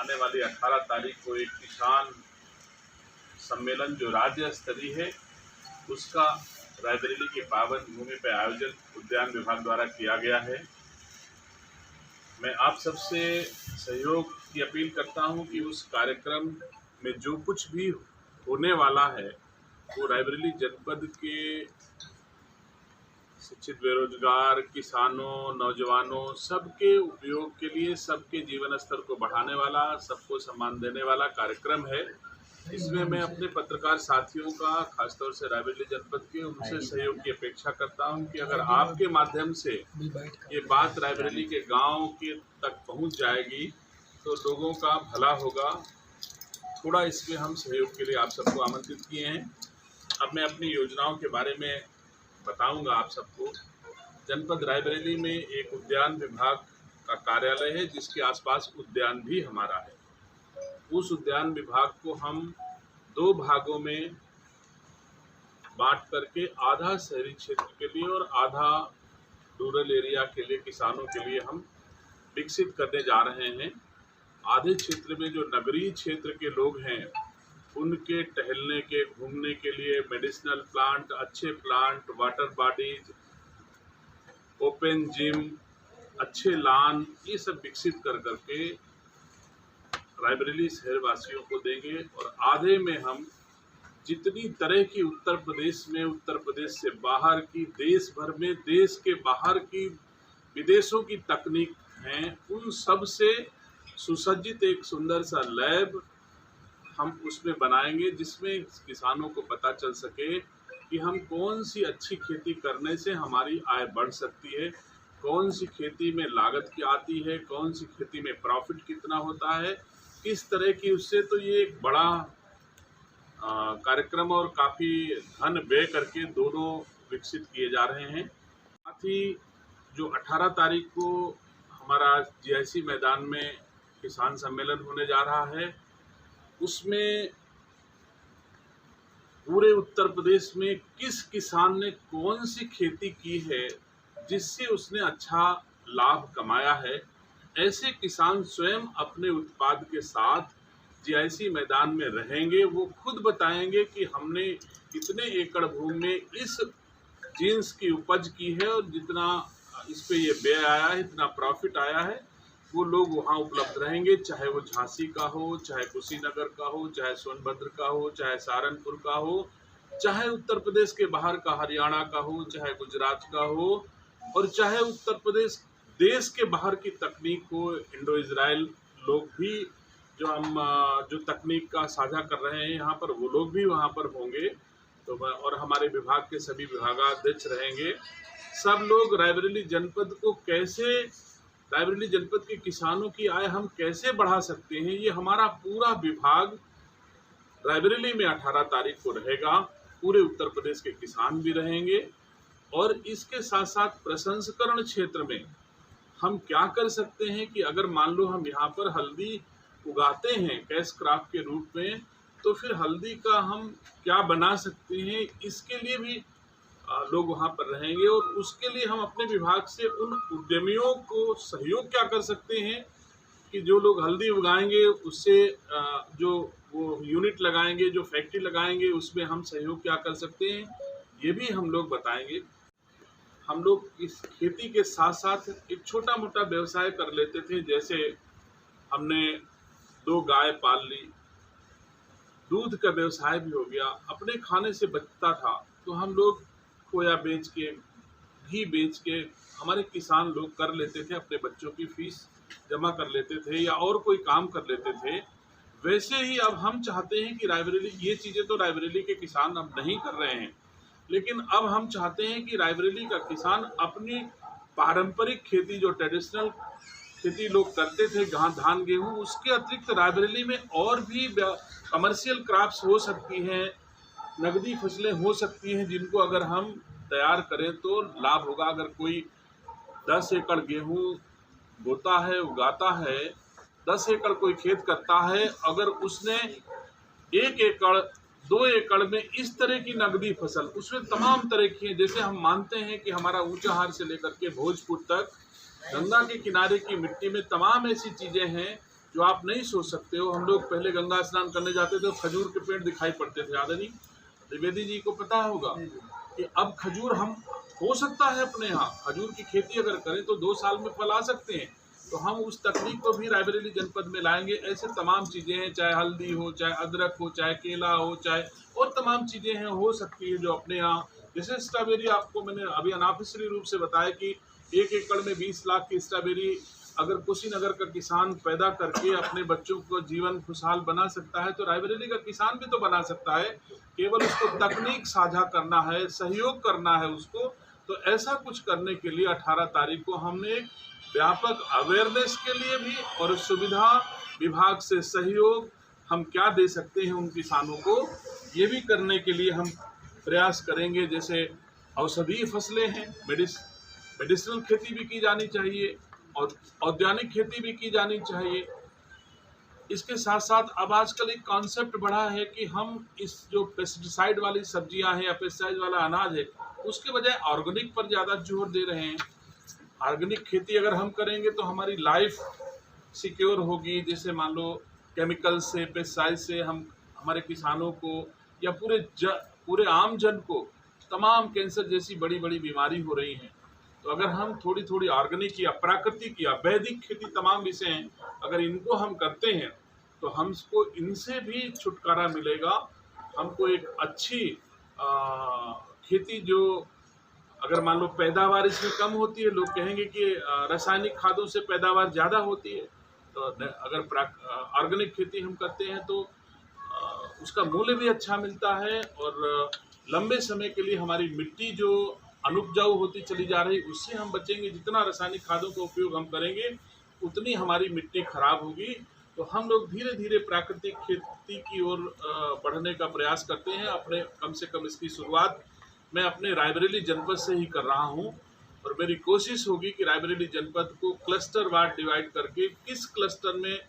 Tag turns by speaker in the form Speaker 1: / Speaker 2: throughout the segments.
Speaker 1: आने वाली 18 तारीख को एक किसान सम्मेलन जो राज्य स्तरीय है उसका रायबरेली की पावन भूमि पर आयोजन उद्यान विभाग द्वारा किया गया है। मैं आप सबसे सहयोग की अपील करता हूं कि उस कार्यक्रम में जो कुछ भी होने वाला है वो रायबरेली जनपद के शिक्षित बेरोजगार किसानों नौजवानों सबके उपयोग के लिए, सबके जीवन स्तर को बढ़ाने वाला, सबको सम्मान देने वाला कार्यक्रम है। इसमें मैं अपने पत्रकार साथियों का, खासतौर से रायबरेली जनपद के, उनसे सहयोग की अपेक्षा करता हूं कि अगर आपके माध्यम से ये बात रायबरेली के गांव के तक पहुंच जाएगी तो लोगों का भला होगा। थोड़ा इसमें हम सहयोग के लिए आप सबको आमंत्रित किए हैं। अब मैं अपनी योजनाओं के बारे में बताऊंगा आप सबको। जनपद रायबरेली में एक उद्यान विभाग का कार्यालय है जिसके आसपास उद्यान भी हमारा है। उस उद्यान विभाग को हम 2 भागों में बांट करके आधा शहरी क्षेत्र के लिए और आधा रूरल एरिया के लिए, किसानों के लिए हम विकसित करने जा रहे हैं। आधे क्षेत्र में जो नगरीय क्षेत्र के लोग हैं उनके टहलने के, घूमने के लिए मेडिसिनल प्लांट, अच्छे plant, water bodies, open gym, अच्छे लान, ये सब विकसित कर करके रायबरेली शहर वासियों को देंगे। और आधे में हम जितनी तरह की उत्तर प्रदेश में, उत्तर प्रदेश से बाहर की, देश भर में, देश के बाहर की, विदेशों की तकनीक हैं, उन सब से सुसज्जित एक सुंदर सा लैब हम उसमें बनाएंगे जिसमें किसानों को पता चल सके कि हम कौन सी अच्छी खेती करने से हमारी आय बढ़ सकती है, कौन सी खेती में लागत क्या आती है, कौन सी खेती में प्रॉफिट कितना होता है, किस तरह की उससे। तो ये एक बड़ा कार्यक्रम और काफ़ी धन व्यय करके दोनों विकसित किए जा रहे हैं। साथ ही जो 18 तारीख को हमारा GIC मैदान में किसान सम्मेलन होने जा रहा है, उसमें पूरे उत्तर प्रदेश में किस किसान ने कौन सी खेती की है जिससे उसने अच्छा लाभ कमाया है, ऐसे किसान स्वयं अपने उत्पाद के साथ GIC मैदान में रहेंगे। वो खुद बताएंगे कि हमने इतने एकड़ भूमि में इस जीन्स की उपज की है और जितना इस पे ये व्यय आया है, इतना प्रॉफिट आया है। वो लोग वहाँ उपलब्ध रहेंगे, चाहे वो झांसी का हो, चाहे कुशीनगर का हो, चाहे सोनभद्र का हो, चाहे सहारनपुर का हो, चाहे उत्तर प्रदेश के बाहर का हरियाणा का हो, चाहे गुजरात का हो, और चाहे उत्तर प्रदेश देश के बाहर की तकनीक हो। इंडो इजराइल लोग भी जो तकनीक का साझा कर रहे हैं यहाँ पर, वो लोग भी वहाँ पर होंगे। तो और हमारे विभाग के सभी विभागाध्यक्ष रहेंगे। सब लोग रायबरेली जनपद को कैसे, रायबरेली जनपद के किसानों की आय हम कैसे बढ़ा सकते हैं, ये हमारा पूरा विभाग रायबरेली में 18 तारीख को रहेगा। पूरे उत्तर प्रदेश के किसान भी रहेंगे और इसके साथ साथ प्रसंस्करण क्षेत्र में हम क्या कर सकते हैं कि अगर मान लो हम यहाँ पर हल्दी उगाते हैं कैश क्रॉप के रूप में, तो फिर हल्दी का हम क्या बना सकते हैं, इसके लिए भी लोग वहाँ पर रहेंगे। और उसके लिए हम अपने विभाग से उन उद्यमियों को सहयोग क्या कर सकते हैं कि जो लोग हल्दी उगाएंगे उससे जो वो यूनिट लगाएंगे, जो फैक्ट्री लगाएंगे, उसमें हम सहयोग क्या कर सकते हैं, ये भी हम लोग बताएंगे। हम लोग इस खेती के साथ साथ एक छोटा मोटा व्यवसाय कर लेते थे। जैसे हमने 2 गाय पाल ली, दूध का व्यवसाय भी हो गया, अपने खाने से बचता था तो हम लोग खोया बेच के, घी बेच के हमारे किसान लोग कर लेते थे, अपने बच्चों की फीस जमा कर लेते थे या और कोई काम कर लेते थे। वैसे ही अब हम चाहते हैं कि रायबरेली, ये चीज़ें तो रायबरेली के किसान अब नहीं कर रहे हैं, लेकिन अब हम चाहते हैं कि रायबरेली का किसान अपनी पारंपरिक खेती, जो ट्रेडिशनल खेती लोग करते थे, धान गेहूँ, उसके अतिरिक्त रायबरेली में और भी कमर्शियल क्रॉप्स हो सकती हैं, नगदी फसलें हो सकती हैं, जिनको अगर हम तैयार करें तो लाभ होगा। अगर कोई 10 एकड़ गेहूँ बोता है, उगाता है, 10 एकड़ कोई खेत करता है, अगर उसने 1 एकड़ 2 एकड़ में इस तरह की नगदी फसल, उसमें तमाम तरह की है। जैसे हम मानते हैं कि हमारा ऊंचाहार से लेकर के भोजपुर तक गंगा के किनारे की मिट्टी में तमाम ऐसी चीज़ें हैं जो आप नहीं सोच सकते हो। हम लोग पहले गंगा स्नान करने जाते थे तो खजूर के पेड़ दिखाई पड़ते थे, याद है नहीं? द्विवेदी जी को पता होगा कि अब खजूर हम हो सकता है अपने यहाँ खजूर की खेती अगर करें तो 2 साल में फल आ सकते हैं। तो हम उस तकनीक को भी रायबरेली जनपद में लाएंगे। ऐसे तमाम चीज़ें हैं, चाहे हल्दी हो, चाहे अदरक हो, चाहे केला हो, चाहे और तमाम चीज़ें हैं हो सकती है जो अपने यहाँ। जैसे स्ट्रॉबेरी, आपको मैंने अभी अनाफिसरी रूप से बताया कि 1 एकड़ में 20 लाख की स्ट्रॉबेरी अगर कुशीनगर का किसान पैदा करके अपने बच्चों को जीवन खुशहाल बना सकता है तो रायबरेली का किसान भी तो बना सकता है। केवल उसको तकनीक साझा करना है, सहयोग करना है उसको। तो ऐसा कुछ करने के लिए 18 तारीख को हमने एक व्यापक अवेयरनेस के लिए भी और सुविधा विभाग से सहयोग हम क्या दे सकते हैं उन किसानों को, ये भी करने के लिए हम प्रयास करेंगे। जैसे औषधीय फसलें हैं, मेडिसिनल खेती भी की जानी चाहिए और औद्यानिक खेती भी की जानी चाहिए। इसके साथ साथ अब आजकल एक कॉन्सेप्ट बढ़ा है कि हम इस जो पेस्टिसाइड वाली सब्जियां हैं या पेस्टिसाइड वाला अनाज है उसके बजाय ऑर्गेनिक पर ज़्यादा जोर दे रहे हैं। ऑर्गेनिक खेती अगर हम करेंगे तो हमारी लाइफ सिक्योर होगी। जैसे मान लो केमिकल से, पेस्टिसाइड से हम हमारे किसानों को या पूरे आम जन को तमाम कैंसर जैसी बड़ी बड़ी बीमारी हो रही हैं। तो अगर हम थोड़ी थोड़ी ऑर्गेनिक या प्राकृतिक या वैदिक खेती, तमाम विषय हैं, अगर इनको हम करते हैं तो हमको इनसे भी छुटकारा मिलेगा। हमको एक अच्छी खेती, जो अगर मान लो पैदावार इसमें कम होती है, लोग कहेंगे कि रासायनिक खादों से पैदावार ज़्यादा होती है, तो अगर ऑर्गेनिक खेती हम करते हैं तो उसका मूल्य भी अच्छा मिलता है और लंबे समय के लिए हमारी मिट्टी जो अनुपजाऊ होती चली जा रही उससे हम बचेंगे। जितना रासायनिक खादों का उपयोग हम करेंगे उतनी हमारी मिट्टी खराब होगी। तो हम लोग धीरे धीरे प्राकृतिक खेती की ओर बढ़ने का प्रयास करते हैं। अपने कम से कम इसकी शुरुआत मैं अपने रायबरेली जनपद से ही कर रहा हूं और मेरी कोशिश होगी कि रायबरेली जनपद को क्लस्टर वार डिवाइड करके किस क्लस्टर में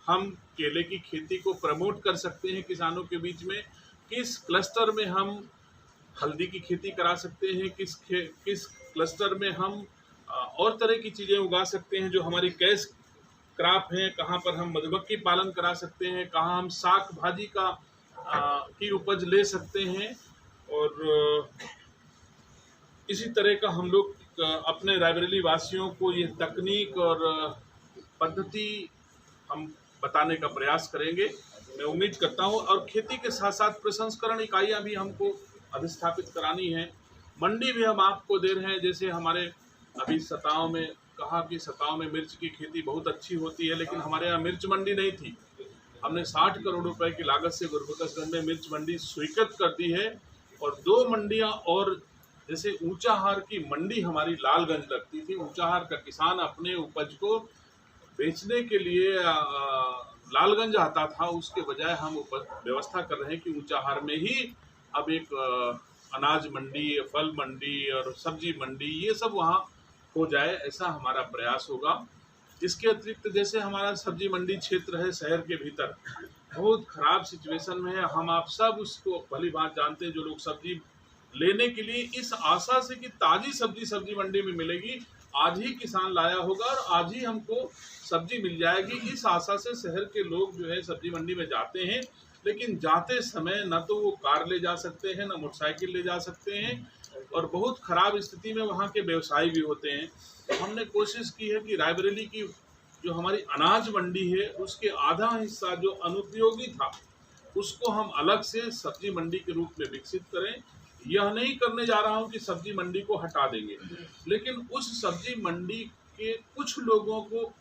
Speaker 1: हम केले की खेती को प्रमोट कर सकते हैं किसानों के बीच में, किस क्लस्टर में हम हल्दी की खेती करा सकते हैं, किस क्लस्टर में हम और तरह की चीज़ें उगा सकते हैं जो हमारी कैश क्रॉप हैं, कहाँ पर हम मधुमक्खी पालन करा सकते हैं, कहाँ हम साग भाजी की उपज ले सकते हैं। और इसी तरह का हम लोग अपने रायबरेली वासियों को ये तकनीक और पद्धति हम बताने का प्रयास करेंगे। मैं उम्मीद करता हूँ। और खेती के साथ साथ प्रसंस्करण इकाइयाँ भी हमको अधिस्थापित करानी है। मंडी भी हम आपको दे रहे हैं। जैसे हमारे अभी सताओं में कहा कि सताओं में मिर्च की खेती बहुत अच्छी होती है, लेकिन हमारे यहाँ मिर्च मंडी नहीं थी। हमने 60 करोड़ रुपए की लागत से गुरबखशगंज में मिर्च मंडी स्वीकृत कर दी है और 2 मंडियां और, जैसे ऊंचाहार की मंडी हमारी लालगंज लगती थी। ऊंचाहार का किसान अपने उपज को बेचने के लिए लालगंज आता था, उसके बजाय हम व्यवस्था कर रहे हैं कि ऊंचाहार में ही अब एक अनाज मंडी, फल मंडी और सब्जी मंडी, ये सब वहाँ हो जाए, ऐसा हमारा प्रयास होगा। इसके अतिरिक्त जैसे हमारा सब्जी मंडी क्षेत्र है शहर के भीतर, बहुत खराब सिचुएशन में है। हम आप सब उसको भली बात जानते हैं। जो लोग सब्जी लेने के लिए इस आशा से कि ताज़ी सब्जी मंडी में मिलेगी, आज ही किसान लाया होगा और आज ही हमको सब्जी मिल जाएगी, इस आशा से शहर के लोग जो है सब्जी मंडी में जाते हैं। लेकिन जाते समय न तो वो कार ले जा सकते हैं, न मोटरसाइकिल ले जा सकते हैं और बहुत ख़राब स्थिति में वहाँ के व्यवसायी भी होते हैं। तो हमने कोशिश की है कि रायबरेली की जो हमारी अनाज मंडी है उसके आधा हिस्सा जो अनुपयोगी था उसको हम अलग से सब्जी मंडी के रूप में विकसित करें। यह नहीं करने जा रहा हूं कि सब्जी मंडी को हटा देंगे, लेकिन उस सब्जी मंडी के कुछ लोगों को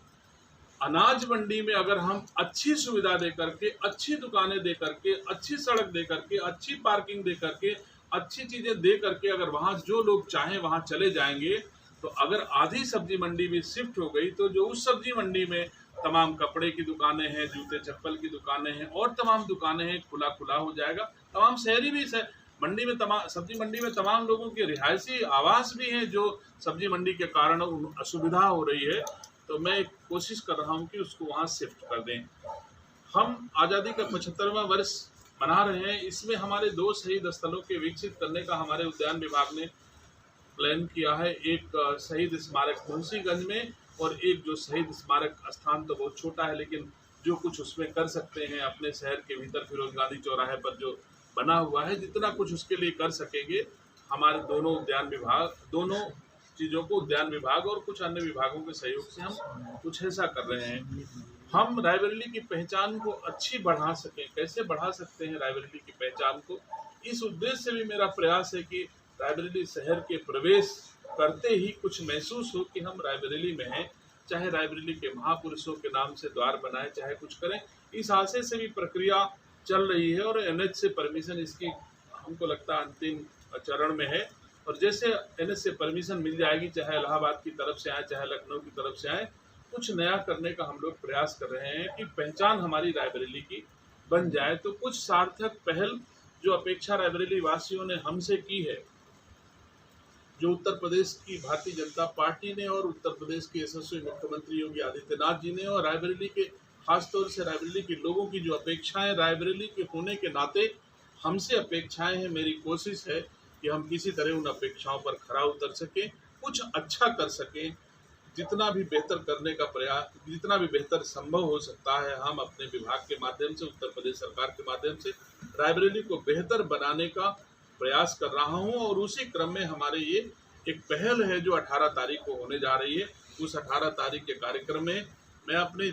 Speaker 1: अनाज मंडी में अगर हम अच्छी सुविधा दे करके, अच्छी दुकानें दे करके, अच्छी सड़क दे करके, अच्छी पार्किंग दे करके, अच्छी चीज़ें दे करके अगर वहाँ जो लोग चाहें वहाँ चले जाएंगे, तो अगर आधी सब्जी मंडी में शिफ्ट हो गई तो जो उस सब्जी मंडी में तमाम कपड़े की दुकानें हैं, जूते चप्पल की दुकानें हैं और तमाम दुकानें हैं, खुला खुला हो जाएगा। तमाम शहरी भी मंडी में सब्जी मंडी में तमाम लोगों के रिहायशी आवास भी हैं जो सब्जी मंडी के कारण असुविधा हो रही है। तो मैं कोशिश कर रहा हूं कि उसको वहां शिफ्ट कर दें। हम आज़ादी का 75वां वर्ष मना रहे हैं। इसमें हमारे 2 शहीद स्थलों के विकसित करने का हमारे उद्यान विभाग ने प्लान किया है। एक शहीद स्मारक मुंशीगंज में और एक जो शहीद स्मारक स्थान तो बहुत छोटा है लेकिन जो कुछ उसमें कर सकते हैं, अपने शहर के भीतर फिरोज गांधी चौराहे पर जो बना हुआ है, जितना कुछ उसके लिए कर सकेंगे, हमारे दोनों उद्यान विभाग, दोनों चीज़ों को उद्यान विभाग और कुछ अन्य विभागों के सहयोग से हम कुछ ऐसा कर रहे हैं। हम रायबरेली की पहचान को अच्छी बढ़ा सकें, कैसे बढ़ा सकते हैं रायबरेली की पहचान को, इस उद्देश्य से भी मेरा प्रयास है कि रायबरेली शहर के प्रवेश करते ही कुछ महसूस हो कि हम रायबरेली में हैं। चाहे रायबरेली के महापुरुषों के नाम से द्वार बनाए, चाहे कुछ करें, इस आशय से भी प्रक्रिया चल रही है और एनएच से परमिशन इसकी हमको लगता है अंतिम चरण में है। और जैसे एनएच से परमिशन मिल जाएगी, चाहे इलाहाबाद की तरफ से आए, चाहे लखनऊ की तरफ से आए, कुछ नया करने का हम लोग प्रयास कर रहे हैं कि पहचान हमारी रायबरेली की बन जाए। तो कुछ सार्थक पहल जो अपेक्षा रायबरेली वासियों ने हमसे की है, जो उत्तर प्रदेश की भारतीय जनता पार्टी ने और उत्तर प्रदेश के यशस्वी मुख्यमंत्री योगी आदित्यनाथ जी ने और रायबरेली के खासतौर से रायबरेली के लोगों की जो अपेक्षाएं, रायबरेली के होने के नाते हमसे अपेक्षाएं हैं, मेरी कोशिश है कि हम किसी तरह उन अपेक्षाओं पर खरा उतर सकें, कुछ अच्छा कर सकें, जितना भी बेहतर करने का प्रयास, जितना भी बेहतर संभव हो सकता है, हम अपने विभाग के माध्यम से, उत्तर प्रदेश सरकार के माध्यम से रायबरेली को बेहतर बनाने का प्रयास कर रहा हूं। और उसी क्रम में हमारे ये एक पहल है जो 18 तारीख को होने जा रही है। उस 18 तारीख के कार्यक्रम में मैं अपने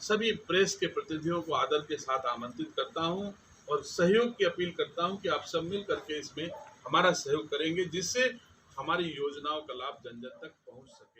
Speaker 1: सभी प्रेस के प्रतिनिधियों को आदर के साथ आमंत्रित करता हूं और सहयोग की अपील करता हूं कि आप सब मिल करके इसमें हमारा सहयोग करेंगे, जिससे हमारी योजनाओं का लाभ जन जन तक पहुंच सके।